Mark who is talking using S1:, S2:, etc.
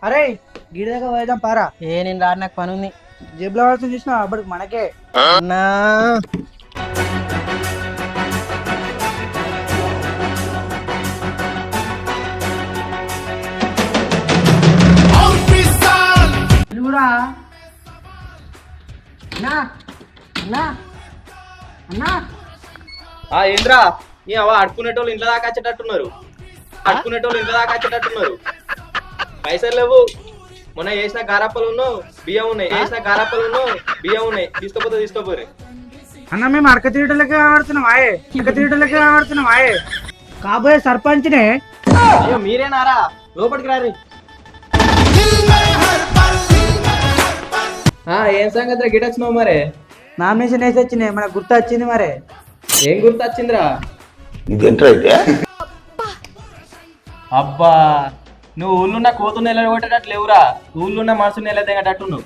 S1: అరే గిడి దగ్గర పోయేద్దాం పారా.
S2: నేను రాడు, నాకు పని ఉంది.
S1: జేబులో పడుతుంది చూసినా అప్పటికి మనకే.
S2: అన్నా
S1: కూడా అన్నా అన్నా అన్నా
S3: ఏంద్రా నీ అవ అడుకునేటోళ్ళు ఇంట్లో దాకా వచ్చేటట్టున్నారు. పైసలు లేవు. మొన్న వేసిన గారప్పలు ఉన్నావు, బియ్యం ఉన్నాయి. తీసుకోపోరే.
S1: అన్న మేము అడక తీయటలకే ఆడుతున్నాం ఆయే కాబోయే సర్పంచ్నే.
S3: అయ్యో మీరేనారా? లోపలికి రారి. ఏం సంగతి గిట్ వచ్చినావు మరే?
S1: నామినేషన్ వేసి వచ్చినాయి, మనకు గుర్తు వచ్చింది మరే.
S3: ఏం గుర్తు వచ్చిందిరా? అబ్బా నువ్వు ఊళ్ళున్న కోతు నెల కొట్టేటట్లు లేవురా. ఊళ్ళున్న మనసు నెల తెగటట్టు నువ్వు.